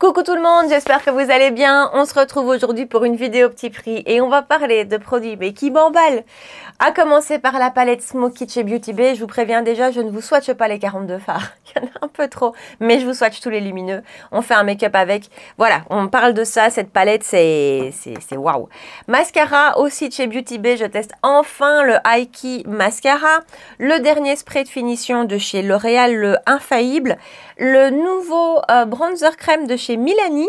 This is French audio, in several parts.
Coucou tout le monde, j'espère que vous allez bien. On se retrouve aujourd'hui pour une vidéo petit prix et on va parler de produits mais qui m'emballent. À commencer par la palette Smoky de chez Beauty Bay. Je vous préviens déjà, je ne vous swatche pas les 42 fards. Il y en a un peu trop, mais je vous swatche tous les lumineux. On fait un make-up avec. Voilà, on parle de ça. Cette palette, c'est waouh. Mascara aussi de chez Beauty Bay. Je teste enfin le High Key Mascara. Le dernier spray de finition de chez L'Oréal, le Infaillible. Le nouveau bronzer crème de chez Milani.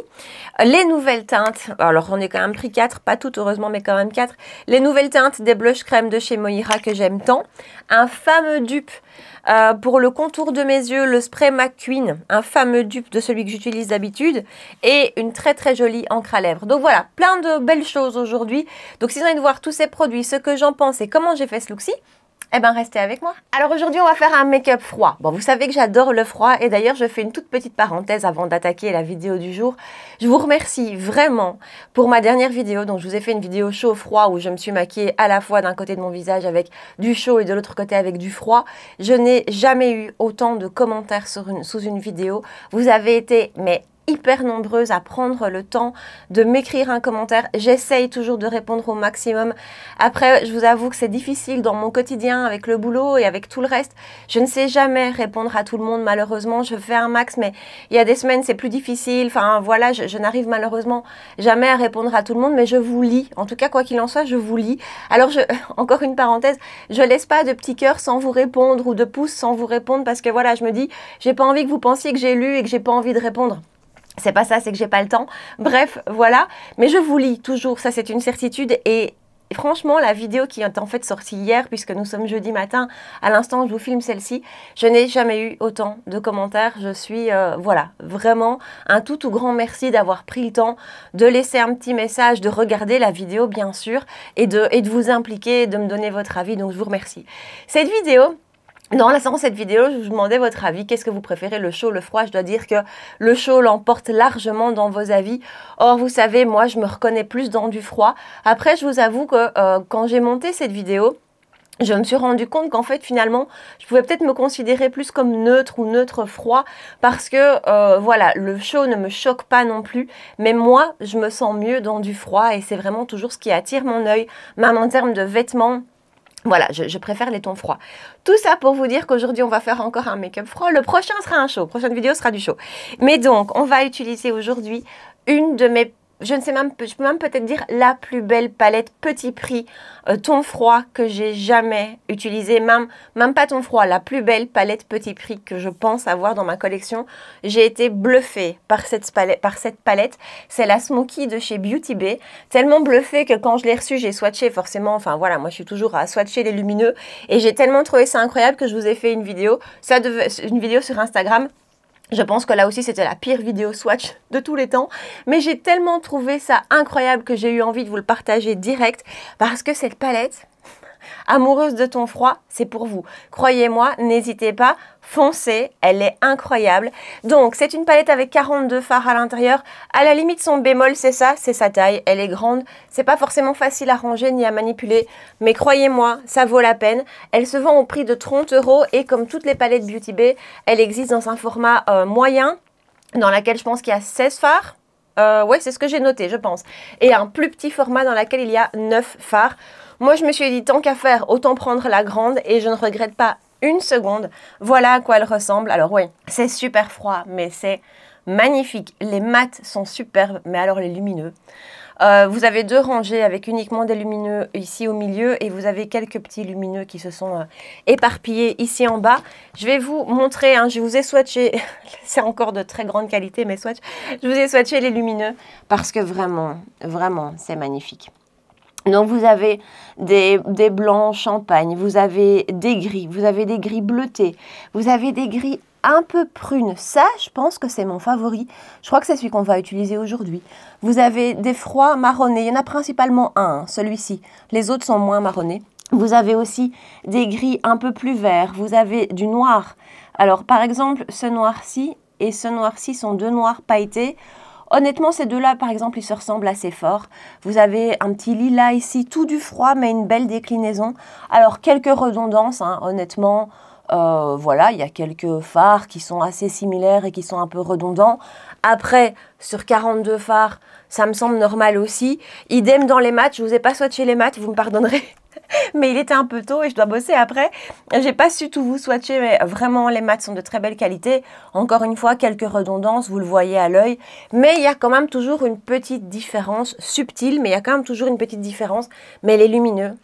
Les nouvelles teintes. Alors, on est quand même pris 4, pas toutes heureusement, mais quand même 4. Les nouvelles teintes des blush crème de chez Moira que j'aime tant. Un fameux dupe pour le contour de mes yeux, le spray McQueen, un fameux dupe de celui que j'utilise d'habitude, et une très très jolie encre à lèvres. Donc voilà, plein de belles choses aujourd'hui. Donc si vous avez envie de voir tous ces produits, ce que j'en pense et comment j'ai fait ce look-ci, eh ben restez avec moi. Alors aujourd'hui on va faire un make-up froid. Bon, vous savez que j'adore le froid et d'ailleurs je fais une toute petite parenthèse avant d'attaquer la vidéo du jour. Je vous remercie vraiment pour ma dernière vidéo. Donc je vous ai fait une vidéo chaud-froid où je me suis maquillée à la fois d'un côté de mon visage avec du chaud et de l'autre côté avec du froid. Je n'ai jamais eu autant de commentaires sous une vidéo. Vous avez été hyper nombreuses à prendre le temps de m'écrire un commentaire. J'essaye toujours de répondre au maximum. Après, je vous avoue que c'est difficile dans mon quotidien avec le boulot et avec tout le reste. Je ne sais jamais répondre à tout le monde, malheureusement. Je fais un max, mais il y a des semaines, c'est plus difficile. Enfin, voilà, je n'arrive malheureusement jamais à répondre à tout le monde, mais je vous lis. En tout cas, quoi qu'il en soit, je vous lis. Alors, encore une parenthèse, je laisse pas de petits cœurs sans vous répondre ou de pouces sans vous répondre parce que voilà, je me dis, j'ai pas envie que vous pensiez que j'ai lu et que j'ai pas envie de répondre. C'est pas ça, c'est que j'ai pas le temps. Bref, voilà. Mais je vous lis toujours, ça c'est une certitude. Et franchement, la vidéo qui est en fait sortie hier, puisque nous sommes jeudi matin, à l'instant où je vous filme celle-ci, je n'ai jamais eu autant de commentaires. Je suis, voilà, vraiment un tout grand merci d'avoir pris le temps de laisser un petit message, de regarder la vidéo bien sûr, et de vous impliquer, de me donner votre avis. Donc je vous remercie. Cette vidéo... Dans cette vidéo, je vous demandais votre avis. Qu'est-ce que vous préférez, le chaud, le froid? Je dois dire que le chaud l'emporte largement dans vos avis. Or, vous savez, moi, je me reconnais plus dans du froid. Après, je vous avoue que quand j'ai monté cette vidéo, je me suis rendu compte qu'en fait, finalement, je pouvais peut-être me considérer plus comme neutre ou neutre froid parce que, voilà, le chaud ne me choque pas non plus. Mais moi, je me sens mieux dans du froid et c'est vraiment toujours ce qui attire mon œil, même en termes de vêtements. Voilà, je préfère les tons froids. Tout ça pour vous dire qu'aujourd'hui, on va faire encore un make-up froid. Le prochain sera un chaud. La prochaine vidéo sera du chaud. Mais donc, on va utiliser aujourd'hui une de mes... Je ne sais même, je peux même peut-être dire la plus belle palette petit prix ton froid que j'ai jamais utilisée, même pas ton froid, la plus belle palette petit prix que je pense avoir dans ma collection. J'ai été bluffée par cette palette. C'est la Smoky de chez Beauty Bay. Tellement bluffée que quand je l'ai reçue, j'ai swatché forcément. Enfin voilà, moi je suis toujours à swatcher les lumineux et j'ai tellement trouvé ça incroyable que je vous ai fait une vidéo. Une vidéo sur Instagram. Je pense que là aussi, c'était la pire vidéo swatch de tous les temps. Mais j'ai tellement trouvé ça incroyable que j'ai eu envie de vous le partager direct. Parce que cette palette, amoureuse de ton froid, c'est pour vous. Croyez-moi, n'hésitez pas, foncez, elle est incroyable. Donc, c'est une palette avec 42 fards à l'intérieur. À la limite, son bémol, c'est ça, c'est sa taille. Elle est grande. C'est pas forcément facile à ranger ni à manipuler. Mais croyez-moi, ça vaut la peine. Elle se vend au prix de 30 € et comme toutes les palettes Beauty Bay, elle existe dans un format moyen, dans laquelle je pense qu'il y a 16 fards. Ouais, c'est ce que j'ai noté, je pense. Et un plus petit format dans lequel il y a 9 fards. Moi, je me suis dit, tant qu'à faire, autant prendre la grande et je ne regrette pas une seconde. Voilà à quoi elle ressemble. Alors oui, c'est super froid, mais c'est magnifique. Les mats sont superbes, mais alors les lumineux. Vous avez deux rangées avec uniquement des lumineux ici au milieu et vous avez quelques petits lumineux qui se sont éparpillés ici en bas. Je vais vous montrer, hein, je vous ai swatché, c'est encore de très grande qualité mes swatchs, je vous ai swatché les lumineux parce que vraiment, vraiment, c'est magnifique. Donc vous avez des blancs champagne, vous avez des gris bleutés, vous avez des gris un peu prunes. Ça, je pense que c'est mon favori. Je crois que c'est celui qu'on va utiliser aujourd'hui. Vous avez des froids marronnés. Il y en a principalement un, celui-ci. Les autres sont moins marronnés. Vous avez aussi des gris un peu plus verts. Vous avez du noir. Alors, par exemple, ce noir-ci et ce noir-ci sont deux noirs pailletés. Honnêtement, ces deux-là, par exemple, ils se ressemblent assez fort. Vous avez un petit lilas ici, tout du froid, mais une belle déclinaison. Alors, quelques redondances, hein, honnêtement. Voilà, il y a quelques fards qui sont assez similaires et qui sont un peu redondants. Après, sur 42 fards, ça me semble normal aussi. Idem dans les maths, je vous ai pas swatché les maths, vous me pardonnerez. Mais il était un peu tôt et je dois bosser après. J'ai pas su tout vous swatcher, mais vraiment les maths sont de très belle qualité. Encore une fois, quelques redondances, vous le voyez à l'œil. Mais il y a quand même toujours une petite différence, subtile, mais il y a quand même toujours une petite différence. Mais elle est lumineuse.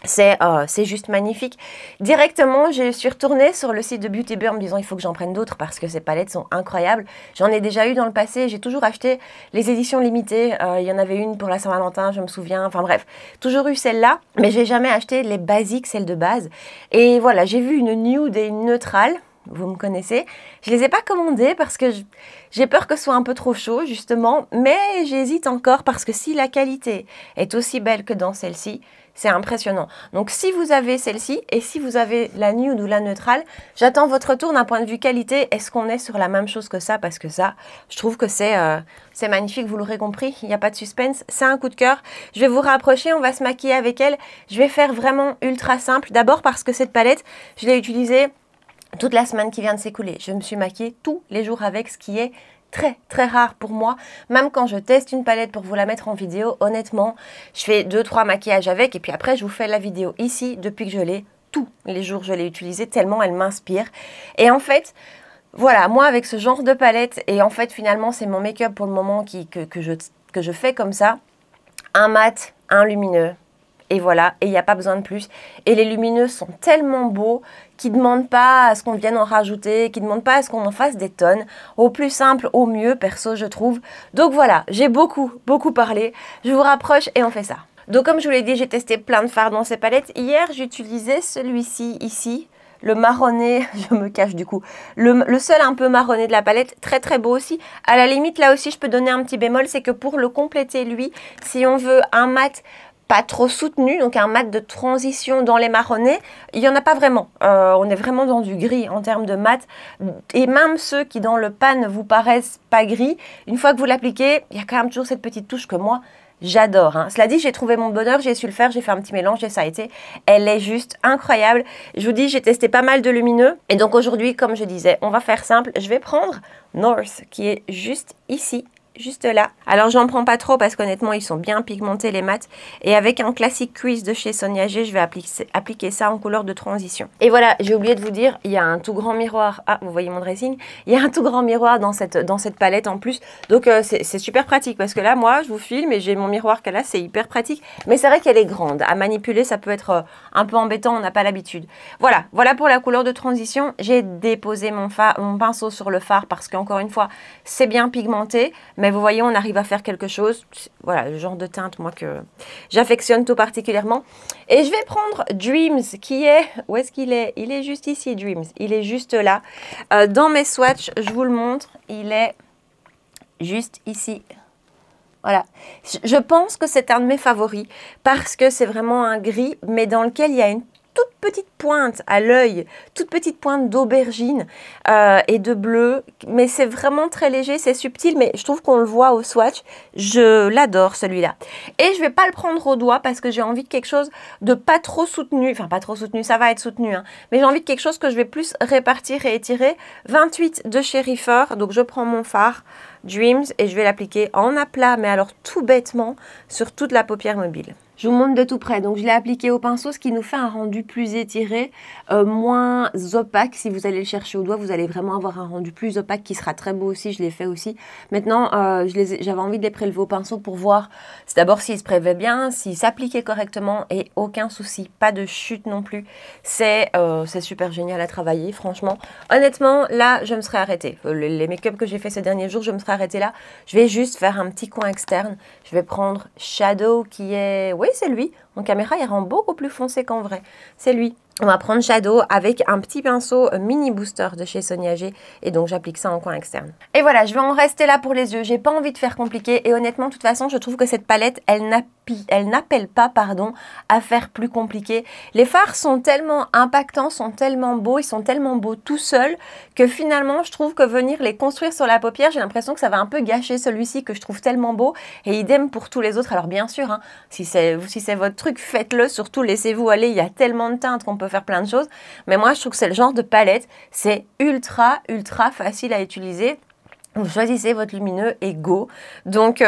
C'est juste magnifique. Directement, je suis retournée sur le site de Beauty Bay en me disant il faut que j'en prenne d'autres parce que ces palettes sont incroyables. J'en ai déjà eu dans le passé, j'ai toujours acheté les éditions limitées. Il y en avait une pour la Saint-Valentin, je me souviens. Enfin bref, toujours eu celle-là, mais j'ai jamais acheté les basiques, celles de base. Et voilà, j'ai vu une nude et une neutrale. Vous me connaissez. Je les ai pas commandées parce que j'ai peur que ce soit un peu trop chaud, justement. Mais j'hésite encore parce que si la qualité est aussi belle que dans celle-ci, c'est impressionnant. Donc, si vous avez celle-ci et si vous avez la nude ou la neutrale, j'attends votre retour d'un point de vue qualité. Est-ce qu'on est sur la même chose que ça? Parce que ça, je trouve que c'est magnifique. Vous l'aurez compris, il n'y a pas de suspense. C'est un coup de cœur. Je vais vous rapprocher, on va se maquiller avec elle. Je vais faire vraiment ultra simple. D'abord parce que cette palette, je l'ai utilisée toute la semaine qui vient de s'écouler. Je me suis maquillée tous les jours avec, ce qui est très rare pour moi. Même quand je teste une palette pour vous la mettre en vidéo, honnêtement, je fais 2-3 maquillages avec et puis après je vous fais la vidéo ici depuis que je l'ai. Tous les jours je l'ai utilisée tellement elle m'inspire. Et en fait, voilà, moi avec ce genre de palette, et en fait finalement c'est mon make-up pour le moment que je fais comme ça, un mat, un lumineux. Et voilà, et il n'y a pas besoin de plus. Et les lumineux sont tellement beaux qu'ils ne demandent pas à ce qu'on vienne en rajouter, qu'ils ne demandent pas à ce qu'on en fasse des tonnes. Au plus simple, au mieux, perso, je trouve. Donc voilà, j'ai beaucoup parlé. Je vous rapproche et on fait ça. Donc comme je vous l'ai dit, j'ai testé plein de fards dans ces palettes. Hier, j'utilisais celui-ci, ici. Le marronné, je me cache du coup, le seul un peu marronné de la palette, très beau aussi. À la limite, là aussi, je peux donner un petit bémol, c'est que pour le compléter, lui, si on veut un mat pas trop soutenu, donc un mat de transition dans les marronnés, il n'y en a pas vraiment. On est vraiment dans du gris en termes de mat. Et même ceux qui dans le pan vous paraissent pas gris, une fois que vous l'appliquez, il y a quand même toujours cette petite touche que moi, j'adore. Hein. Cela dit, j'ai trouvé mon bonheur, j'ai su le faire, j'ai fait un petit mélange et ça a été. Elle est juste incroyable. Je vous dis, j'ai testé pas mal de lumineux. Et donc aujourd'hui, comme je disais, on va faire simple. Je vais prendre North, qui est juste ici. Juste là. Alors j'en prends pas trop parce qu'honnêtement ils sont bien pigmentés les mats. Et avec un classique crease de chez Sonia G, je vais appliquer ça en couleur de transition. Et voilà, j'ai oublié de vous dire, il y a un tout grand miroir. Ah, vous voyez mon dressing. Il y a un tout grand miroir dans cette palette en plus. Donc c'est super pratique parce que là moi je vous filme et j'ai mon miroir qu'elle a, c'est hyper pratique. Mais c'est vrai qu'elle est grande. À manipuler ça peut être un peu embêtant, on n'a pas l'habitude. Voilà pour la couleur de transition. J'ai déposé mon pinceau sur le fard parce qu'encore une fois c'est bien pigmenté. Mais vous voyez, on arrive à faire quelque chose. Voilà, le genre de teinte, moi, que j'affectionne tout particulièrement. Et je vais prendre Dreams, qui est... Où est-ce qu'il est? Il est juste ici, Dreams. Il est juste là. Dans mes swatchs, je vous le montre. Il est juste ici. Voilà. Je pense que c'est un de mes favoris parce que c'est vraiment un gris, mais dans lequel il y a une toute petite pointe à l'œil, toute petite pointe d'aubergine et de bleu, mais c'est vraiment très léger, c'est subtil, mais je trouve qu'on le voit au swatch. Je l'adore celui-là. Et je vais pas le prendre au doigt parce que j'ai envie de quelque chose de pas trop soutenu, enfin pas trop soutenu, ça va être soutenu, hein, mais j'ai envie de quelque chose que je vais plus répartir et étirer. 28 de chez Reefer, donc je prends mon fard Dreams et je vais l'appliquer en aplat, mais alors tout bêtement sur toute la paupière mobile. Je vous montre de tout près. Donc, je l'ai appliqué au pinceau, ce qui nous fait un rendu plus étiré, moins opaque. Si vous allez le chercher au doigt, vous allez vraiment avoir un rendu plus opaque qui sera très beau aussi. Je l'ai fait aussi. Maintenant, j'avais envie de les prélever au pinceau pour voir d'abord s'ils se prélevaient bien, s'ils s'appliquaient correctement et aucun souci. Pas de chute non plus. C'est super génial à travailler, franchement. Honnêtement, là, je me serais arrêtée. Les make-up que j'ai fait ces derniers jours, je me serais arrêtée là. Je vais juste faire un petit coin externe. Je vais prendre Shadow qui est... Oui, c'est lui. En caméra, il rend beaucoup plus foncé qu'en vrai. C'est lui. On va prendre Shadow avec un petit pinceau mini booster de chez Sonia G. Et donc, j'applique ça en coin externe. Et voilà, je vais en rester là pour les yeux. J'ai pas envie de faire compliqué. Et honnêtement, de toute façon, je trouve que cette palette, elle n'appelle pas, à faire plus compliqué. Les fards sont tellement impactants, sont tellement beaux, ils sont tellement beaux tout seuls que finalement, je trouve que venir les construire sur la paupière, j'ai l'impression que ça va un peu gâcher celui-ci que je trouve tellement beau. Et idem pour tous les autres. Alors bien sûr, hein, si c'est votre truc, faites-le. Surtout, laissez-vous aller. Il y a tellement de teintes qu'on peut faire plein de choses. Mais moi, je trouve que c'est le genre de palette, c'est ultra facile à utiliser. Vous choisissez votre lumineux et go. Donc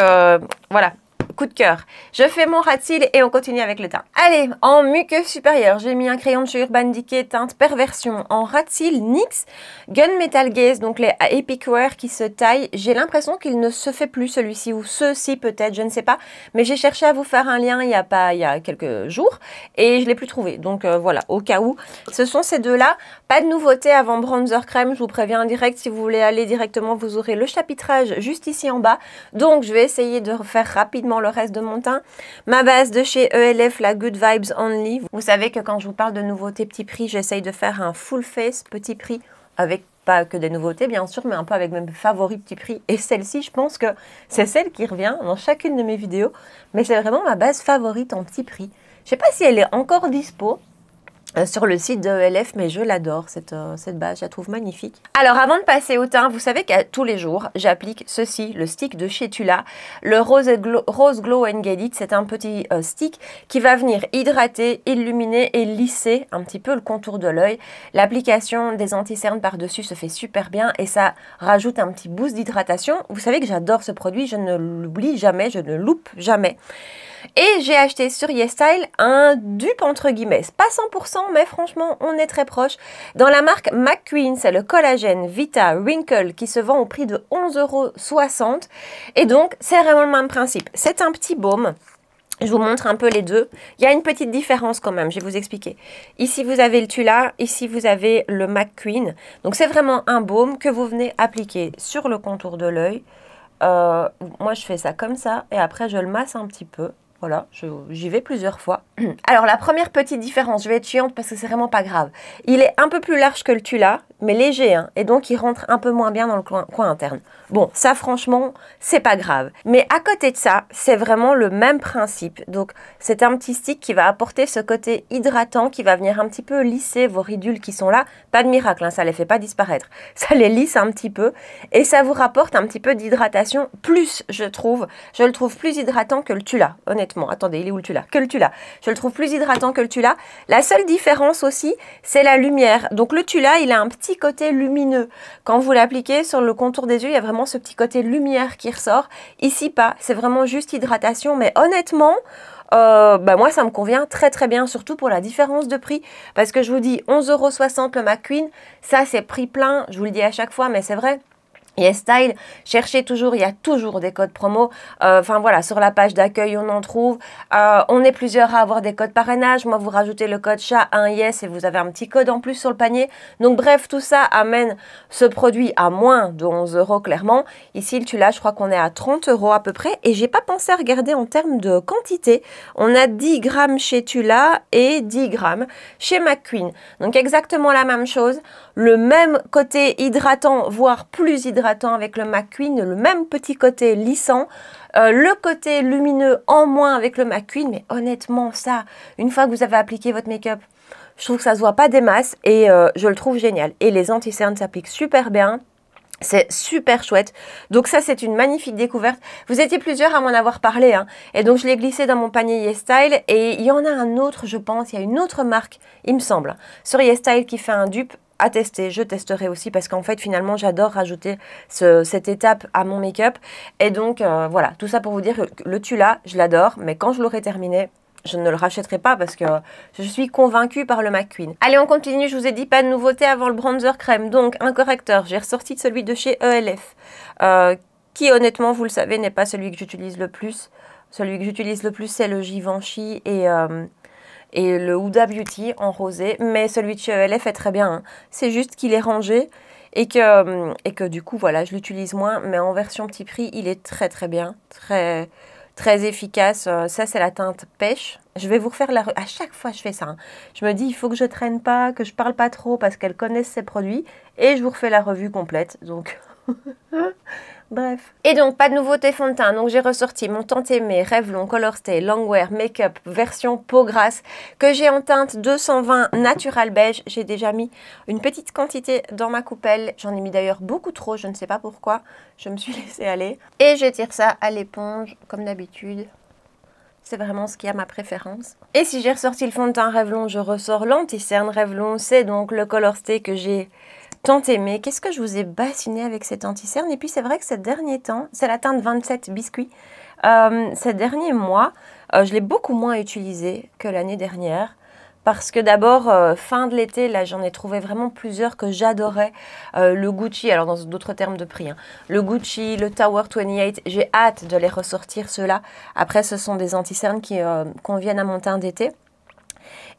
voilà. Coup de cœur. Je fais mon rat de cils et on continue avec le teint. Allez, en muqueuse supérieure, j'ai mis un crayon de chez Urban Decay teinte Perversion en rat de cils NYX Gunmetal Gaze, donc les Epic Wear qui se taillent. J'ai l'impression qu'il ne se fait plus celui-ci ou ceux-ci peut-être, je ne sais pas. Mais j'ai cherché à vous faire un lien il y a quelques jours et je ne l'ai plus trouvé. Donc voilà, au cas où. Ce sont ces deux-là. Pas de nouveauté avant bronzer crème, je vous préviens en direct. Si vous voulez aller directement, vous aurez le chapitrage juste ici en bas. Donc je vais essayer de refaire rapidement le reste de mon teint. Ma base de chez ELF, la Good Vibes Only. Vous savez que quand je vous parle de nouveautés petit prix, j'essaye de faire un full face petit prix avec pas que des nouveautés bien sûr, mais un peu avec mes favoris petit prix. Et celle-ci, je pense que c'est celle qui revient dans chacune de mes vidéos. Mais c'est vraiment ma base favorite en petit prix. Je sais pas si elle est encore dispo sur le site de ELF, mais je l'adore, cette base, je la trouve magnifique. Alors, avant de passer au teint, vous savez qu'à tous les jours, j'applique ceci, le stick de chez Tula, le Rose Glow and Get It. C'est un petit stick qui va venir hydrater, illuminer et lisser un petit peu le contour de l'œil. L'application des anti-cernes par-dessus se fait super bien et ça rajoute un petit boost d'hydratation. Vous savez que j'adore ce produit, je ne l'oublie jamais, je ne loupe jamais. Et j'ai acheté sur YesStyle un dupe entre guillemets, pas 100% mais franchement on est très proche. Dans la marque McQueen, c'est le collagène Vita Wrinkle qui se vend au prix de 11,60 €. Et donc c'est vraiment le même principe, c'est un petit baume. Je vous montre un peu les deux. Il y a une petite différence quand même, je vais vous expliquer. Ici, vous avez le Tula, ici, vous avez le McQueen. Donc, c'est vraiment un baume que vous venez appliquer sur le contour de l'œil. Moi, je fais ça comme ça et après, je le masse un petit peu. Voilà, j'y vais plusieurs fois. Alors, la première petite différence, je vais être chiante parce que c'est vraiment pas grave. Il est un peu plus large que le Tula, mais léger, hein, et donc il rentre un peu moins bien dans le coin interne. Bon, ça franchement, c'est pas grave. Mais à côté de ça, c'est vraiment le même principe. Donc, c'est un petit stick qui va apporter ce côté hydratant, qui va venir un petit peu lisser vos ridules qui sont là. Pas de miracle, hein, ça les fait pas disparaître. Ça les lisse un petit peu et ça vous rapporte un petit peu d'hydratation. Plus, je le trouve plus hydratant que le Tula, honnêtement. Attendez, il est où le Tula? Que le Tula. Je le trouve plus hydratant que le Tula. La seule différence aussi, c'est la lumière. Donc, le Tula, il a un petit côté lumineux. Quand vous l'appliquez sur le contour des yeux, il y a vraiment ce petit côté lumière qui ressort. Ici, pas. C'est vraiment juste hydratation. Mais honnêtement, moi, ça me convient très très bien, surtout pour la différence de prix. Parce que je vous dis, 11,60 € le McQueen, ça, c'est prix plein. Je vous le dis à chaque fois, mais c'est vrai. YesStyle, cherchez toujours, il y a toujours des codes promo. Enfin voilà, sur la page d'accueil, on en trouve. On est plusieurs à avoir des codes parrainage. Moi, vous rajoutez le code chat 1YES et vous avez un petit code en plus sur le panier. Donc bref, tout ça amène ce produit à moins de 11 € clairement. Ici, le Tula, je crois qu'on est à 30 € à peu près. Et j'ai pas pensé à regarder en termes de quantité. On a 10 grammes chez Tula et 10 grammes chez McQueen. Donc exactement la même chose. Le même côté hydratant, voire plus hydratant avec le McQueen, le même petit côté lissant, le côté lumineux en moins avec le McQueen, mais honnêtement ça, une fois que vous avez appliqué votre make-up, je trouve que ça se voit pas des masses et je le trouve génial. Et les anti-cernes s'appliquent super bien. C'est super chouette. Donc ça, c'est une magnifique découverte. Vous étiez plusieurs à m'en avoir parlé, hein. Et donc, je l'ai glissé dans mon panier YesStyle. Et il y en a un autre, je pense. Il y a une autre marque, il me semble, sur YesStyle qui fait un dupe à tester. Je testerai aussi parce qu'en fait, finalement, j'adore rajouter cette étape à mon make-up. Et donc, voilà. Tout ça pour vous dire que le Tula, je l'adore. Mais quand je l'aurai terminé, je ne le rachèterai pas parce que je suis convaincue par le McQueen. Allez, on continue. Je vous ai dit pas de nouveauté avant le bronzer crème. Donc, un correcteur. J'ai ressorti de celui de chez ELF. Qui, honnêtement, vous le savez, n'est pas celui que j'utilise le plus. Celui que j'utilise le plus, c'est le Givenchy et le Huda Beauty en rosé. Mais celui de chez ELF est très bien, hein. C'est juste qu'il est rangé et que du coup, voilà, je l'utilise moins. Mais en version petit prix, il est très très bien. Très efficace. Ça, c'est la teinte pêche. Je vais vous refaire la... À chaque fois, je fais ça, hein. Je me dis, il faut que je traîne pas, que je parle pas trop parce qu'elles connaissent ces produits. Et je vous refais la revue complète. Donc, bref. Et donc, pas de nouveauté fond de teint. Donc, j'ai ressorti mon tant aimé Revlon Color Stay Longwear Makeup version peau grasse que j'ai en teinte 220 Natural Beige. J'ai déjà mis une petite quantité dans ma coupelle. J'en ai mis d'ailleurs beaucoup trop, je ne sais pas pourquoi. Je me suis laissée aller. Et je tire ça à l'éponge, comme d'habitude. C'est vraiment ce qui a ma préférence. Et si j'ai ressorti le fond de teint Revlon, je ressors l'anti-cerne Revlon. C'est donc le Color Stay que j'ai tant aimé. Qu'est-ce que je vous ai bassiné avec cette anti-cerne. Et puis c'est vrai que ces derniers temps, c'est la teinte 27 biscuit. Ces derniers mois, je l'ai beaucoup moins utilisée que l'année dernière. Parce que d'abord, fin de l'été, là, j'en ai trouvé vraiment plusieurs que j'adorais. Le Gucci, alors dans d'autres termes de prix, hein, le Gucci, le Tower 28, j'ai hâte de les ressortir, ceux-là. Après, ce sont des anti-cernes qui conviennent à mon teint d'été.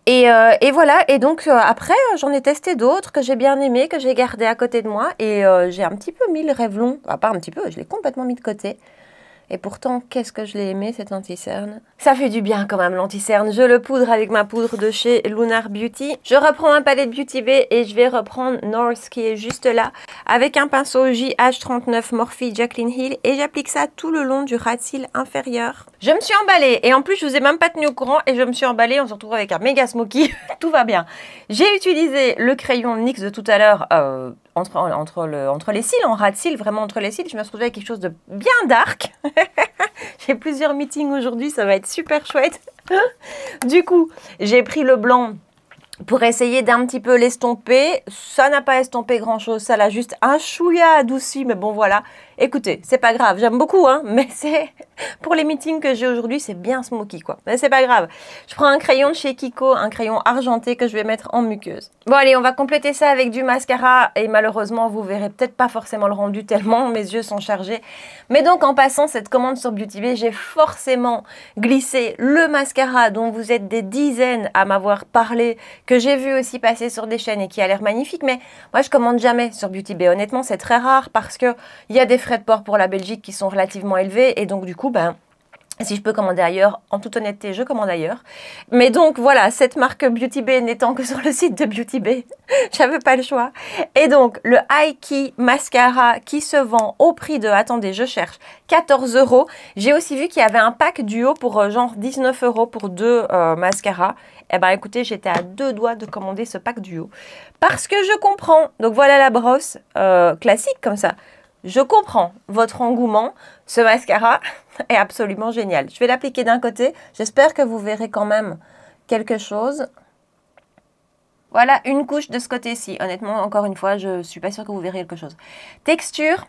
Et voilà, et donc après, j'en ai testé d'autres que j'ai bien aimés, que j'ai gardé à côté de moi. Et j'ai un petit peu mis le Revlon, enfin pas un petit peu, je l'ai complètement mis de côté. Et pourtant, qu'est-ce que je l'ai aimé, cette anti-cerne. Ça fait du bien quand même, l'anti-cerne. Je le poudre avec ma poudre de chez Lunar Beauty. Je reprends un palette Beauty Bay et je vais reprendre North qui est juste là. Avec un pinceau JH39 Morphe Jaclyn Hill. Et j'applique ça tout le long du ras de cils inférieur. Je me suis emballée. Et en plus, je vous ai même pas tenu au courant. Et je me suis emballée. On se retrouve avec un méga smoky. Tout va bien. J'ai utilisé le crayon NYX de tout à l'heure. Entre les cils, en ras de cils, vraiment entre les cils, je me suis retrouvée avec quelque chose de bien dark. J'ai plusieurs meetings aujourd'hui, ça va être super chouette. Du coup, j'ai pris le blanc pour essayer d'un petit peu l'estomper. Ça n'a pas estompé grand chose, ça l'a juste un chouïa adouci, mais bon voilà. Écoutez, c'est pas grave, j'aime beaucoup, hein, mais c'est pour les meetings que j'ai aujourd'hui, c'est bien smoky, quoi. Mais c'est pas grave. Je prends un crayon de chez Kiko, un crayon argenté que je vais mettre en muqueuse. Bon, allez, on va compléter ça avec du mascara, et malheureusement, vous verrez peut-être pas forcément le rendu tellement mes yeux sont chargés. Mais donc, en passant cette commande sur Beauty Bay, j'ai forcément glissé le mascara dont vous êtes des dizaines à m'avoir parlé, que j'ai vu aussi passer sur des chaînes et qui a l'air magnifique. Mais moi, je commande jamais sur Beauty Bay. Honnêtement, c'est très rare parce que il y a des frais de port pour la Belgique qui sont relativement élevés et donc du coup, ben, si je peux commander ailleurs, en toute honnêteté, je commande ailleurs. Mais donc voilà, cette marque Beauty Bay n'étant que sur le site de Beauty Bay, j'avais pas le choix. Et donc le High Key Mascara qui se vend au prix de, attendez, je cherche, 14 €. J'ai aussi vu qu'il y avait un pack duo pour genre 19 € pour 2 mascaras. Eh ben écoutez, j'étais à 2 doigts de commander ce pack duo. Parce que je comprends. Donc voilà la brosse classique comme ça. Je comprends votre engouement. Ce mascara est absolument génial. Je vais l'appliquer d'un côté. J'espère que vous verrez quand même quelque chose. Voilà, une couche de ce côté-ci. Honnêtement, encore une fois, je ne suis pas sûre que vous verrez quelque chose. Texture,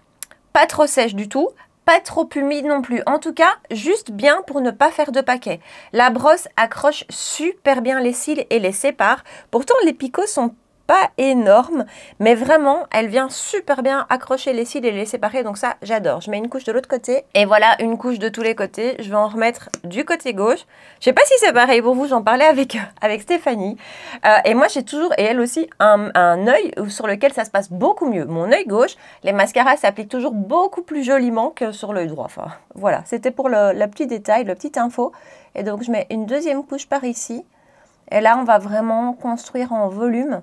pas trop sèche du tout. Pas trop humide non plus. En tout cas, juste bien pour ne pas faire de paquet. La brosse accroche super bien les cils et les sépare. Pourtant, les picots sont pas énorme, mais vraiment, elle vient super bien accrocher les cils et les séparer, donc ça, j'adore. Je mets une couche de l'autre côté, et voilà, une couche de tous les côtés. Je vais en remettre du côté gauche. Je sais pas si c'est pareil pour vous, j'en parlais avec Stéphanie, et moi, j'ai toujours, et elle aussi, un œil sur lequel ça se passe beaucoup mieux. Mon œil gauche, les mascaras s'appliquent toujours beaucoup plus joliment que sur l'œil droit. Enfin, voilà, c'était pour le petit détail, le petit info. Et donc, je mets une deuxième couche par ici, et là, on va vraiment construire en volume.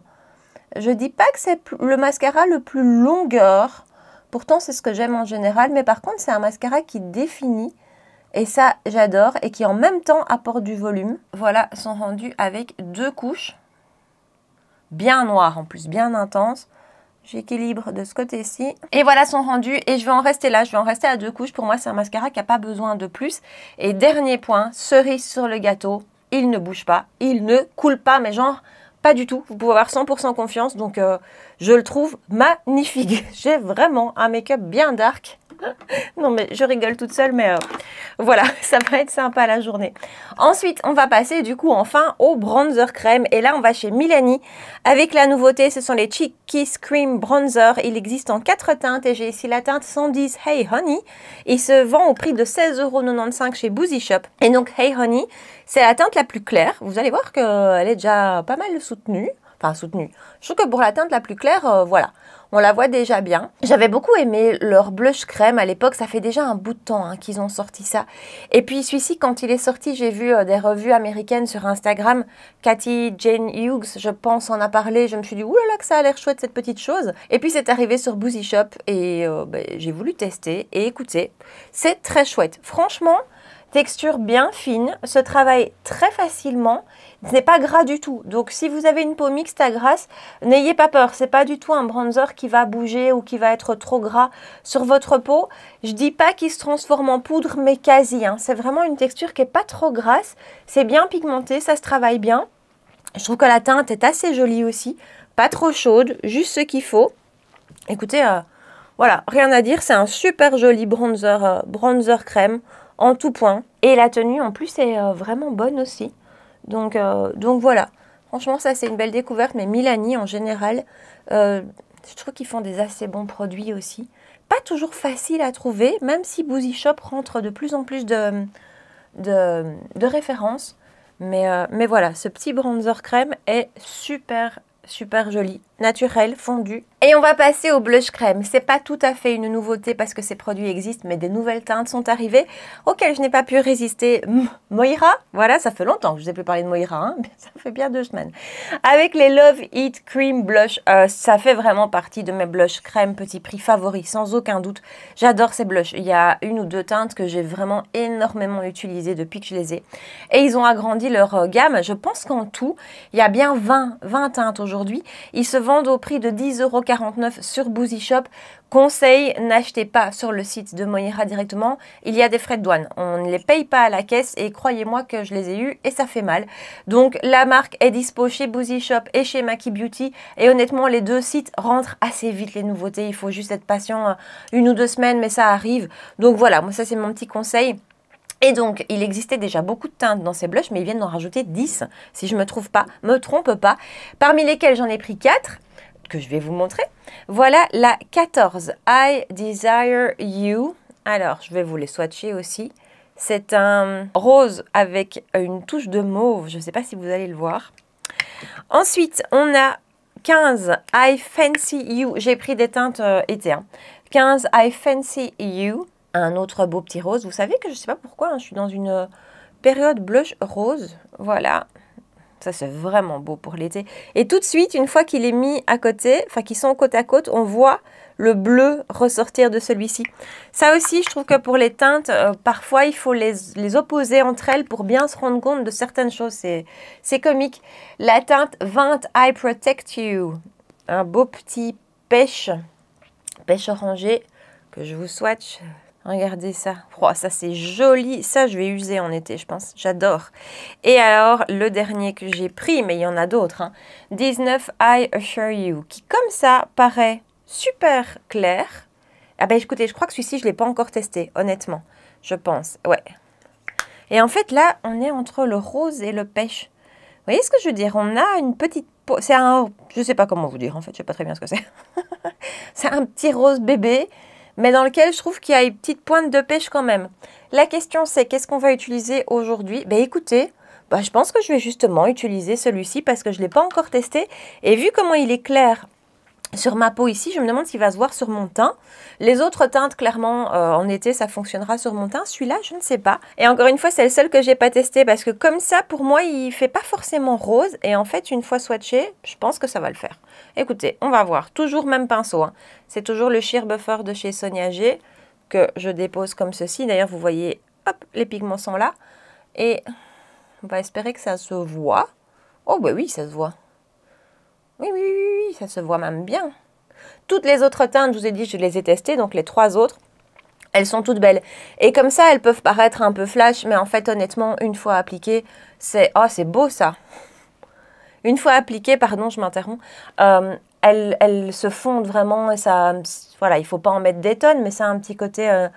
Je dis pas que c'est le mascara le plus longueur, pourtant c'est ce que j'aime en général, mais par contre c'est un mascara qui définit, et ça j'adore, et qui en même temps apporte du volume. Voilà son rendu avec 2 couches, bien noires en plus, bien intenses. J'équilibre de ce côté-ci. Et voilà son rendu, et je vais en rester là, je vais en rester à 2 couches. Pour moi c'est un mascara qui n'a pas besoin de plus. Et dernier point, cerise sur le gâteau, il ne bouge pas, il ne coule pas, mais genre... Pas du tout, vous pouvez avoir 100% confiance, donc je le trouve magnifique. J'ai vraiment un make-up bien dark. Non mais je rigole toute seule, mais voilà, ça va être sympa la journée. Ensuite, on va passer du coup enfin au bronzer crème. Et là, on va chez Milani avec la nouveauté, ce sont les Cheek Kiss Cream Bronzer. Il existe en 4 teintes et j'ai ici la teinte 110 Hey Honey. Il se vend au prix de 16,95 € chez Boozy Shop. Et donc Hey Honey, c'est la teinte la plus claire. Vous allez voir qu'elle est déjà pas mal soutenue. Enfin, soutenue. Je trouve que pour la teinte la plus claire, voilà. On la voit déjà bien. J'avais beaucoup aimé leur blush crème à l'époque. Ça fait déjà un bout de temps hein, qu'ils ont sorti ça. Et puis celui-ci, quand il est sorti, j'ai vu des revues américaines sur Instagram. Cathy Jane Hughes, je pense, en a parlé. Je me suis dit, oulala, que ça a l'air chouette cette petite chose. Et puis c'est arrivé sur Boozy Shop et j'ai voulu tester. Et écoutez, c'est très chouette. Franchement, texture bien fine, se travaille très facilement, ce n'est pas gras du tout. Donc si vous avez une peau mixte à grasse, n'ayez pas peur, c'est pas du tout un bronzer qui va bouger ou qui va être trop gras sur votre peau. Je dis pas qu'il se transforme en poudre, mais quasi. Hein. C'est vraiment une texture qui est pas trop grasse, c'est bien pigmenté, ça se travaille bien. Je trouve que la teinte est assez jolie aussi, pas trop chaude, juste ce qu'il faut. Écoutez, voilà, rien à dire. C'est un super joli bronzer, bronzer crème en tout point. Et la tenue, en plus, est vraiment bonne aussi. Donc voilà. Franchement, ça, c'est une belle découverte. Mais Milani, en général, je trouve qu'ils font des assez bons produits aussi. Pas toujours facile à trouver, même si Boozy Shop rentre de plus en plus de références. Mais voilà, ce petit bronzer crème est super, super joli, naturel, fondu. Et on va passer au blush crème. C'est pas tout à fait une nouveauté parce que ces produits existent, mais des nouvelles teintes sont arrivées auxquelles je n'ai pas pu résister. Moira, voilà, ça fait longtemps que je ne vous ai plus parlé de Moira, hein, mais ça fait bien 2 semaines. Avec les Love It Cream Blush, ça fait vraiment partie de mes blush crème petit prix favoris, sans aucun doute. J'adore ces blushs. Il y a 1 ou 2 teintes que j'ai vraiment énormément utilisées depuis que je les ai. Et ils ont agrandi leur gamme. Je pense qu'en tout, il y a bien 20 teintes aujourd'hui. Ils se vendent au prix de 10,49 € sur Boozy Shop. Conseil, n'achetez pas sur le site de Moira directement. Il y a des frais de douane. On ne les paye pas à la caisse et croyez-moi que je les ai eus et ça fait mal. Donc la marque est dispo chez Boozy Shop et chez Maki Beauty. Et honnêtement, les 2 sites rentrent assez vite les nouveautés. Il faut juste être patient 1 ou 2 semaines, mais ça arrive. Donc voilà, moi ça c'est mon petit conseil. Et donc, il existait déjà beaucoup de teintes dans ces blushs, mais ils viennent d'en rajouter 10, si je ne me trompe pas, parmi lesquels j'en ai pris 4, que je vais vous montrer. Voilà la 14, I Desire You. Alors, je vais vous les swatcher aussi. C'est un rose avec une touche de mauve, je ne sais pas si vous allez le voir. Ensuite, on a 15, I Fancy You. J'ai pris des teintes été. 15, I Fancy You. Un autre beau petit rose. Vous savez que je ne sais pas pourquoi, hein, je suis dans une période blush rose. Voilà. Ça, c'est vraiment beau pour l'été. Et tout de suite, une fois qu'il est mis à côté, enfin qu'ils sont côte à côte, on voit le bleu ressortir de celui-ci. Ça aussi, je trouve que pour les teintes, parfois, il faut les opposer entre elles pour bien se rendre compte de certaines choses. C'est comique. La teinte 20 I Protect You. Un beau petit pêche orangé que je vous swatch. Regardez ça. Oh, ça, c'est joli. Ça, je vais user en été, je pense. J'adore. Et alors, le dernier que j'ai pris, mais il y en a d'autres. 19 I Assure You, qui, comme ça, paraît super clair. Ah ben, écoutez, je crois que celui-ci, je ne l'ai pas encore testé, honnêtement. Je pense, ouais. Et en fait, là, on est entre le rose et le pêche. Vous voyez ce que je veux dire? On a une petite peau. C'est un... Je ne sais pas comment vous dire, en fait. Je ne sais pas très bien ce que c'est. C'est un petit rose bébé, mais dans lequel je trouve qu'il y a une petite pointe de pêche quand même. La question c'est qu'est-ce qu'on va utiliser aujourd'hui? Ben écoutez, je pense que je vais justement utiliser celui-ci parce que je ne l'ai pas encore testé. Et vu comment il est clair sur ma peau ici, je me demande s'il va se voir sur mon teint. Les autres teintes, clairement, en été, ça fonctionnera sur mon teint. Celui-là, je ne sais pas. Et encore une fois, c'est le seul que j'ai pas testé parce que comme ça, pour moi, il fait pas forcément rose. Et en fait, une fois swatché, je pense que ça va le faire. Écoutez, on va voir. Toujours même pinceau. C'est toujours le Sheer Buffer de chez Sonia G que je dépose comme ceci. D'ailleurs, vous voyez, hop, les pigments sont là. Et on va espérer que ça se voit. Oh, bah oui, ça se voit. Oui, ça se voit même bien. Toutes les autres teintes, je vous ai dit, je les ai testées, donc les 3 autres, elles sont toutes belles. Et comme ça, elles peuvent paraître un peu flash, mais en fait, honnêtement, une fois appliquées, c'est... Oh, c'est beau ça. Une fois appliquées, pardon, je m'interromps, elles se fondent vraiment et ça... Voilà, il ne faut pas en mettre des tonnes, mais ça a un petit côté...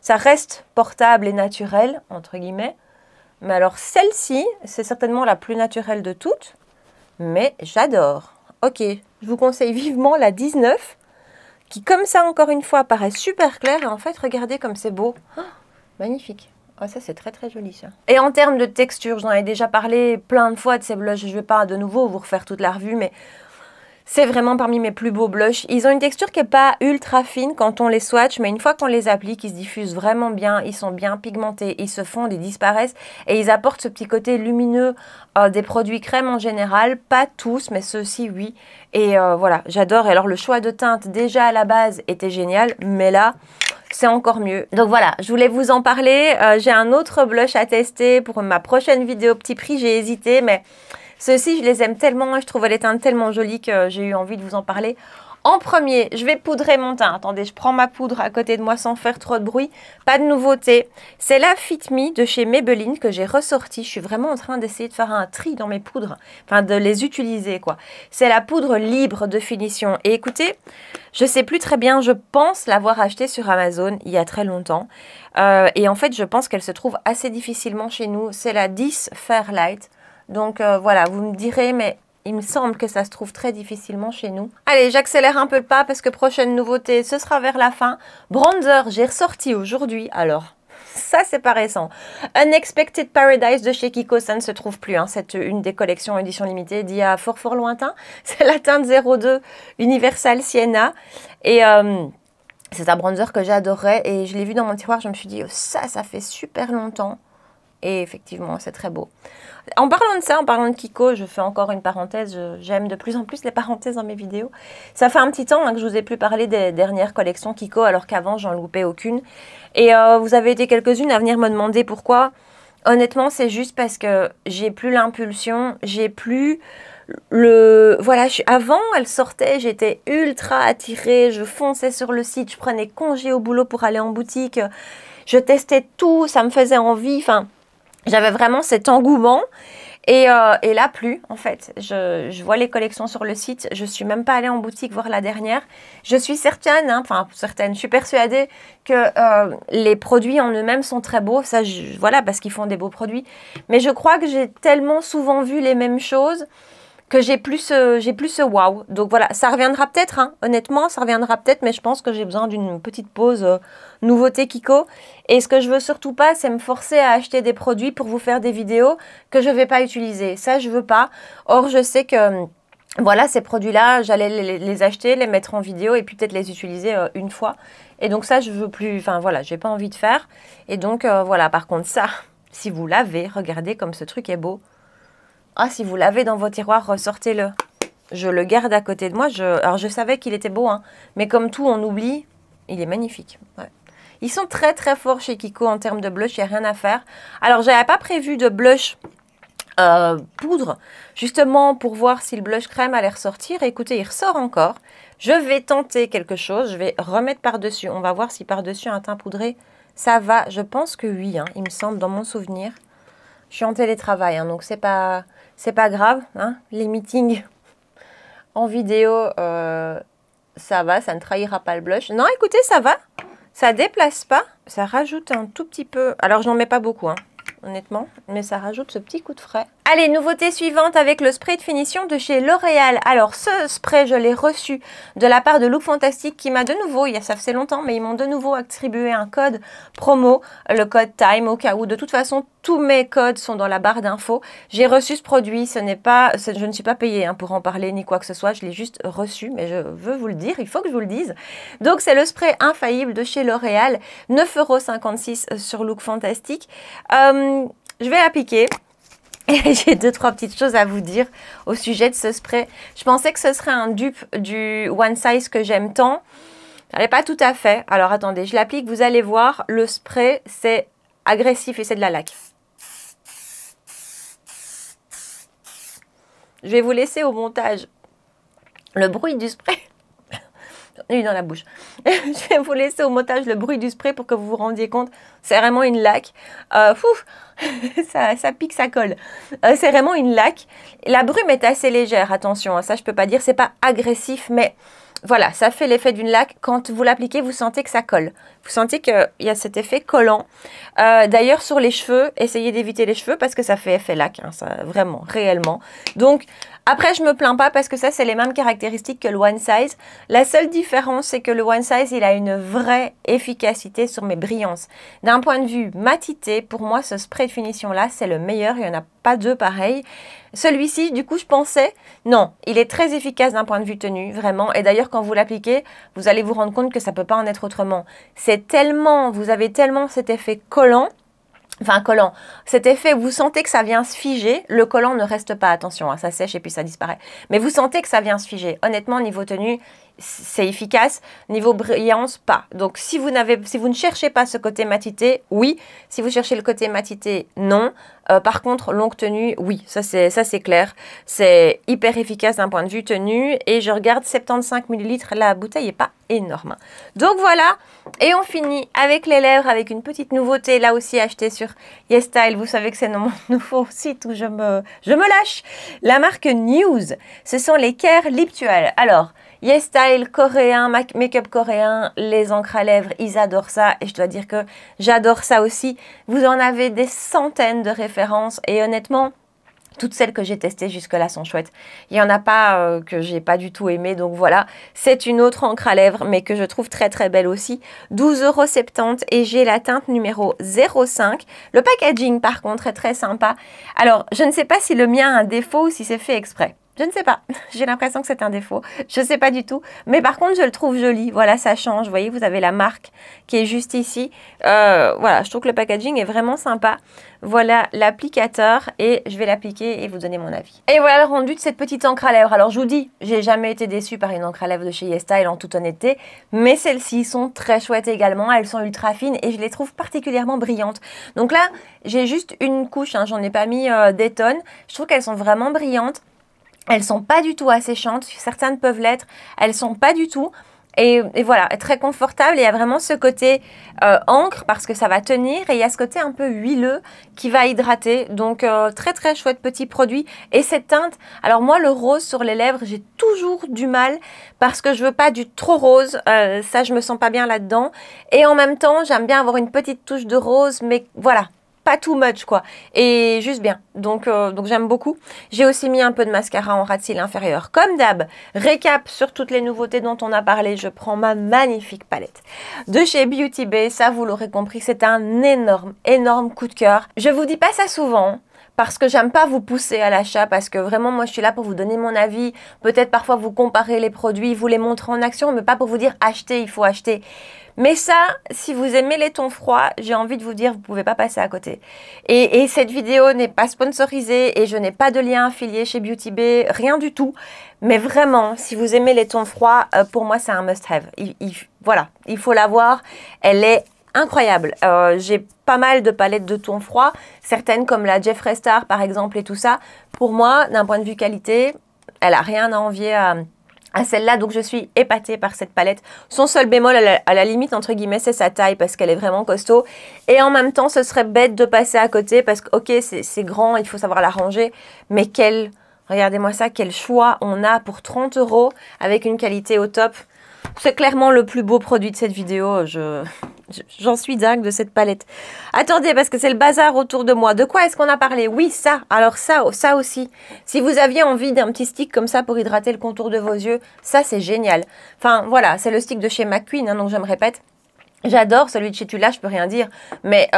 ça reste portable et naturel, entre guillemets. Mais alors, celle-ci, c'est certainement la plus naturelle de toutes, mais j'adore. Ok, je vous conseille vivement la 19, qui comme ça, encore une fois, paraît super claire. Et en fait, regardez comme c'est beau. Oh, magnifique. Oh, ça, c'est très, très joli, ça. Et en termes de texture, j'en ai déjà parlé plein de fois de ces blushs. Je ne vais pas de nouveau vous refaire toute la revue, mais c'est vraiment parmi mes plus beaux blushs. Ils ont une texture qui n'est pas ultra fine quand on les swatch, mais une fois qu'on les applique, ils se diffusent vraiment bien. Ils sont bien pigmentés, ils se fondent, ils disparaissent. Et ils apportent ce petit côté lumineux des produits crème en général. Pas tous, mais ceux-ci, oui. Et voilà, j'adore. Et alors, le choix de teinte, déjà à la base, était génial. Mais là, c'est encore mieux. Donc voilà, je voulais vous en parler. J'ai un autre blush à tester pour ma prochaine vidéo petit prix. J'ai hésité, mais... Ceux-ci, je les aime tellement et je trouve les teintes tellement jolies que j'ai eu envie de vous en parler En premier, je vais poudrer mon teint. Attendez, je prends ma poudre à côté de moi sans faire trop de bruit. Pas de nouveauté. C'est la Fit Me de chez Maybelline que j'ai ressortie. Je suis vraiment en train d'essayer de faire un tri dans mes poudres. Enfin, de les utiliser, quoi. C'est la poudre libre de finition. Et écoutez, je sais plus très bien. Je pense l'avoir achetée sur Amazon il y a très longtemps. Et en fait, je pense qu'elle se trouve assez difficilement chez nous. C'est la 10 Fairlight. Donc, voilà, vous me direz, mais... il me semble que ça se trouve très difficilement chez nous. Allez, j'accélère un peu le pas parce que prochaine nouveauté, ce sera vers la fin. Bronzer, j'ai ressorti aujourd'hui. Alors, ça, c'est pas récent. Unexpected Paradise de chez Kiko, ça ne se trouve plus. Hein. C'est une des collections édition limitée d'il y a fort lointain. C'est la teinte 02 Universal Sienna. Et c'est un bronzer que j'adorais. Et je l'ai vu dans mon tiroir, je me suis dit, oh, ça fait super longtemps. Et effectivement, c'est très beau. En parlant de ça, en parlant de Kiko, je fais encore une parenthèse. J'aime de plus en plus les parenthèses dans mes vidéos. Ça fait un petit temps que je vous ai plus parlé des dernières collections Kiko, alors qu'avant, j'en loupais aucune. Et vous avez été quelques-unes à venir me demander pourquoi. Honnêtement, c'est juste parce que j'ai plus l'impulsion, j'ai plus le... Voilà, avant, elle sortait, j'étais ultra attirée, je fonçais sur le site, je prenais congé au boulot pour aller en boutique, je testais tout, ça me faisait envie, enfin... J'avais vraiment cet engouement et là plus en fait. Je vois les collections sur le site. Je suis même pas allée en boutique voir la dernière. Je suis certaine, hein, enfin certaine, je suis persuadée que les produits en eux-mêmes sont très beaux. Ça, voilà, parce qu'ils font des beaux produits. Mais je crois que j'ai tellement souvent vu les mêmes choses que j'ai plus ce wow. Donc voilà, ça reviendra peut-être, hein. Honnêtement, ça reviendra peut-être, mais je pense que j'ai besoin d'une petite pause nouveauté Kiko. Et ce que je veux surtout pas, c'est me forcer à acheter des produits pour vous faire des vidéos que je vais pas utiliser. Ça, je veux pas. Or, je sais que... voilà, ces produits-là, j'allais les acheter, les mettre en vidéo et puis peut-être les utiliser une fois. Et donc ça, je veux plus... Enfin voilà, j'ai pas envie de faire. Et donc voilà, par contre ça, si vous l'avez, regardez comme ce truc est beau. Ah, si vous l'avez dans vos tiroirs, ressortez-le. Je le garde à côté de moi. Alors, je savais qu'il était beau, hein, mais comme tout, on oublie. Il est magnifique. Ouais. Ils sont très, très forts chez Kiko en termes de blush. Il n'y a rien à faire. Alors, je n'avais pas prévu de blush poudre, justement pour voir si le blush crème allait ressortir. Et écoutez, il ressort encore. Je vais tenter quelque chose. Je vais remettre par-dessus. On va voir si par-dessus un teint poudré, ça va. Je pense que oui, hein, il me semble, dans mon souvenir. Je suis en télétravail, hein, donc c'est pas grave. Hein. Les meetings en vidéo, ça va, ça ne trahira pas le blush. Non, écoutez, ça va. Ça déplace pas. Ça rajoute un tout petit peu. Alors, je n'en mets pas beaucoup, hein, honnêtement. Mais ça rajoute ce petit coup de frais. Allez, nouveauté suivante avec le spray de finition de chez L'Oréal. Alors, ce spray, je l'ai reçu de la part de Look Fantastic qui m'a de nouveau, ça faisait longtemps, mais ils m'ont de nouveau attribué un code promo, le code TIME, au cas où. De toute façon, tous mes codes sont dans la barre d'infos. J'ai reçu ce produit, je ne suis pas payée hein, pour en parler ni quoi que ce soit, je l'ai juste reçu, mais je veux vous le dire, il faut que je vous le dise. Donc, c'est le spray infaillible de chez L'Oréal, 9,56 € sur Look Fantastic. Je vais appliquer. Et j'ai 2-3 petites choses à vous dire au sujet de ce spray. Je pensais que ce serait un dupe du One Size que j'aime tant. Ça n'est pas tout à fait. Alors attendez, je l'applique, vous allez voir. Le spray, c'est agressif et c'est de la laque. Je vais vous laisser au montage le bruit du spray. J'en ai eu dans la bouche. Je vais vous laisser au montage le bruit du spray pour que vous vous rendiez compte. C'est vraiment une laque. Ça pique, ça colle. C'est vraiment une laque. La brume est assez légère, attention. Ça, je peux pas dire. C'est pas agressif, mais voilà, ça fait l'effet d'une laque. Quand vous l'appliquez, vous sentez que ça colle. Vous sentez qu'il y a cet effet collant. D'ailleurs, sur les cheveux, essayez d'éviter les cheveux parce que ça fait effet laque. Hein, ça, vraiment, réellement. Donc, après, je me plains pas parce que ça, c'est les mêmes caractéristiques que le One Size. La seule différence, c'est que le One Size, il a une vraie efficacité sur mes brillances. D'un point de vue matité, pour moi, ce spray de finition-là, c'est le meilleur. Il n'y en a pas deux pareils. Celui-ci, du coup, je pensais, non, il est très efficace d'un point de vue tenue, vraiment. Et d'ailleurs, quand vous l'appliquez, vous allez vous rendre compte que ça ne peut pas en être autrement. C'est tellement, vous avez tellement cet effet collant. Enfin, collant. Cet effet, vous sentez que ça vient se figer. Le collant ne reste pas, attention, hein, ça sèche et puis ça disparaît. Mais vous sentez que ça vient se figer. Honnêtement, niveau tenue, c'est efficace. Niveau brillance, pas. Donc, si vous ne cherchez pas ce côté matité, oui. Si vous cherchez le côté matité, non. Par contre, longue tenue, oui. Ça, c'est clair. C'est hyper efficace d'un point de vue tenue. Et je regarde 75 ml. La bouteille n'est pas énorme. Donc, voilà. Et on finit avec les lèvres, avec une petite nouveauté, là aussi achetée sur YesStyle. Vous savez que c'est mon nouveau site où je me lâche. La marque News. Ce sont les Care Lip Tulle. Alors, YesStyle coréen, make-up coréen, les encres à lèvres, ils adorent ça et je dois dire que j'adore ça aussi. Vous en avez des centaines de références et honnêtement, toutes celles que j'ai testées jusque-là sont chouettes. Il n'y en a pas que j'ai pas du tout aimé, donc voilà. C'est une autre encre à lèvres, mais que je trouve très très belle aussi. 12,70 € et j'ai la teinte numéro 05. Le packaging, par contre, est très sympa. Alors, je ne sais pas si le mien a un défaut ou si c'est fait exprès. Je ne sais pas, j'ai l'impression que c'est un défaut, je ne sais pas du tout, mais par contre je le trouve joli, voilà ça change, vous voyez vous avez la marque qui est juste ici, voilà je trouve que le packaging est vraiment sympa, voilà l'applicateur et je vais l'appliquer et vous donner mon avis. Et voilà le rendu de cette petite encre à lèvres, alors je vous dis, j'ai jamais été déçue par une encre à lèvres de chez YesStyle en toute honnêteté, mais celles-ci sont très chouettes également, elles sont ultra fines et je les trouve particulièrement brillantes. Donc là j'ai juste une couche, hein, j'en ai pas mis des tonnes, je trouve qu'elles sont vraiment brillantes. Elles sont pas du tout asséchantes, certaines peuvent l'être, elles sont pas du tout. Et voilà, très confortable. Et il y a vraiment ce côté encre parce que ça va tenir. Et il y a ce côté un peu huileux qui va hydrater. Donc très très chouette petit produit. Et cette teinte, alors moi le rose sur les lèvres, j'ai toujours du mal parce que je veux pas du trop rose. Ça je me sens pas bien là-dedans. Et en même temps, j'aime bien avoir une petite touche de rose. Mais voilà. Pas too much quoi, et juste bien, donc j'aime beaucoup. J'ai aussi mis un peu de mascara en ras de cils inférieur comme d'hab. Récap sur toutes les nouveautés dont on a parlé, je prends ma magnifique palette de chez Beauty Bay, ça vous l'aurez compris, c'est un énorme coup de cœur. Je vous dis pas ça souvent, parce que j'aime pas vous pousser à l'achat, parce que vraiment moi je suis là pour vous donner mon avis, peut-être parfois vous comparer les produits, vous les montrer en action, mais pas pour vous dire achetez, il faut acheter. Mais ça, si vous aimez les tons froids, j'ai envie de vous dire, vous pouvez pas passer à côté. Et cette vidéo n'est pas sponsorisée et je n'ai pas de lien affilié chez Beauty Bay, rien du tout. Mais vraiment, si vous aimez les tons froids, pour moi c'est un must-have. Voilà, il faut l'avoir, elle est incroyable. J'ai pas mal de palettes de tons froids, certaines comme la Jeffree Star par exemple et tout ça. Pour moi, d'un point de vue qualité, elle a rien à envier à celle-là, donc je suis épatée par cette palette. Son seul bémol à la limite entre guillemets c'est sa taille parce qu'elle est vraiment costaud et en même temps ce serait bête de passer à côté parce que ok c'est grand, il faut savoir la ranger, mais regardez-moi ça, quel choix on a pour 30 € avec une qualité au top. C'est clairement le plus beau produit de cette vidéo, j'en suis dingue de cette palette. Attendez, parce que c'est le bazar autour de moi. De quoi est-ce qu'on a parlé? Oui, ça. Alors ça aussi. Si vous aviez envie d'un petit stick comme ça pour hydrater le contour de vos yeux, ça c'est génial. Enfin voilà, c'est le stick de chez McQueen, hein, donc je me répète. J'adore celui de chez Tula, je peux rien dire. Mais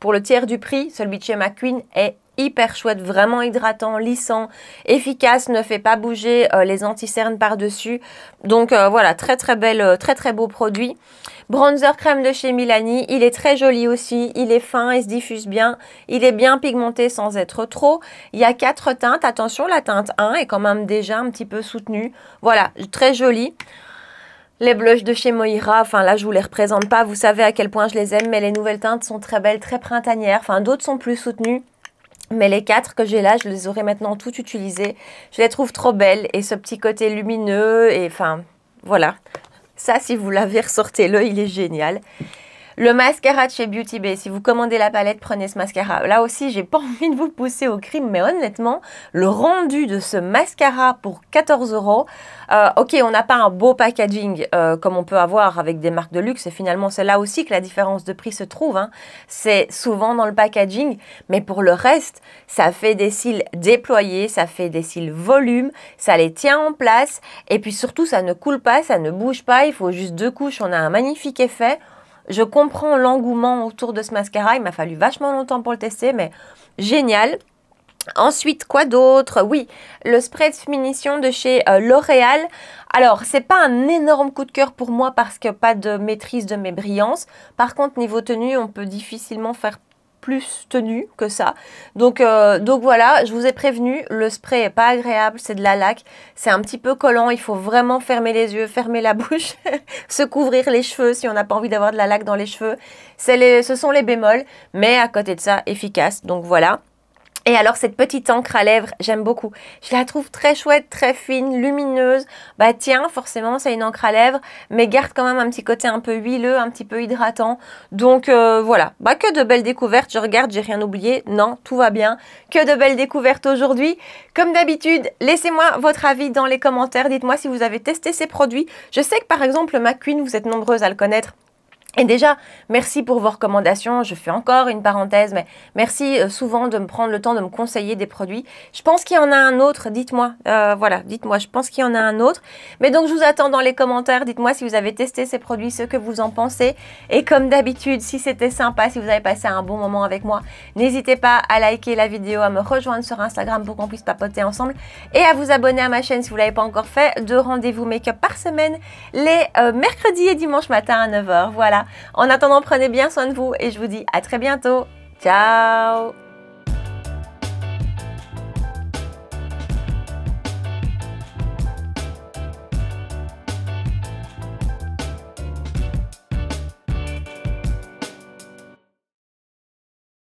pour le tiers du prix, celui de chez McQueen est hyper chouette, vraiment hydratant, lissant, efficace, ne fait pas bouger les anti-cernes par-dessus. Donc voilà, très belle, très beau produit. Bronzer crème de chez Milani, il est très joli aussi, il est fin, il se diffuse bien, il est bien pigmenté sans être trop. Il y a 4 teintes, attention, la teinte 1 est quand même déjà un petit peu soutenue. Voilà, très joli. Les blushs de chez Moira, enfin là je vous les représente pas, vous savez à quel point je les aime, mais les nouvelles teintes sont très belles, très printanières, enfin d'autres sont plus soutenues. Mais les 4 que j'ai là, je les aurais maintenant toutes utilisées. Je les trouve trop belles. Et ce petit côté lumineux, et enfin, voilà. Ça, si vous l'avez, ressortez-le, il est génial. Le mascara de chez Beauty Bay, si vous commandez la palette, prenez ce mascara. Là aussi, j'ai pas envie de vous pousser au crime, mais honnêtement, le rendu de ce mascara pour 14 €, ok, on n'a pas un beau packaging comme on peut avoir avec des marques de luxe, et finalement, c'est là aussi que la différence de prix se trouve. Hein. C'est souvent dans le packaging, mais pour le reste, ça fait des cils déployés, ça fait des cils volume, ça les tient en place, et puis surtout, ça ne coule pas, ça ne bouge pas, il faut juste 2 couches, on a un magnifique effet. Je comprends l'engouement autour de ce mascara. Il m'a fallu vachement longtemps pour le tester, mais génial. Ensuite, quoi d'autre? Oui, le spray de finition de chez L'Oréal. Alors, c'est pas un énorme coup de cœur pour moi parce qu'il n'y a pas de maîtrise de mes brillances. Par contre, niveau tenue, on peut difficilement faire plus tenu que ça. Donc voilà, je vous ai prévenu, le spray est pas agréable, c'est de la laque, c'est un petit peu collant, il faut vraiment fermer les yeux, fermer la bouche, se couvrir les cheveux si on n'a pas envie d'avoir de la laque dans les cheveux. Ce sont les bémols, mais à côté de ça, efficace. Donc voilà. Et alors cette petite encre à lèvres, j'aime beaucoup. Je la trouve très chouette, très fine, lumineuse. Bah tiens, forcément c'est une encre à lèvres, mais garde quand même un petit côté un peu huileux, un petit peu hydratant. Donc voilà, bah que de belles découvertes. Je regarde, j'ai rien oublié. Non, tout va bien. Que de belles découvertes aujourd'hui. Comme d'habitude, laissez-moi votre avis dans les commentaires. Dites-moi si vous avez testé ces produits. Je sais que par exemple McQueen, vous êtes nombreuses à le connaître. Et déjà, merci pour vos recommandations. Je fais encore une parenthèse, mais merci souvent de me prendre le temps de me conseiller des produits. Je pense qu'il y en a un autre, dites-moi. Voilà, dites-moi, je pense qu'il y en a un autre. Mais donc, je vous attends dans les commentaires. Dites-moi si vous avez testé ces produits, ce que vous en pensez. Et comme d'habitude, si c'était sympa, si vous avez passé un bon moment avec moi, n'hésitez pas à liker la vidéo, à me rejoindre sur Instagram pour qu'on puisse papoter ensemble et à vous abonner à ma chaîne si vous ne l'avez pas encore fait. 2 rendez-vous make-up par semaine, les mercredis et dimanche matin à 9 h. Voilà. En attendant, prenez bien soin de vous et je vous dis à très bientôt. Ciao!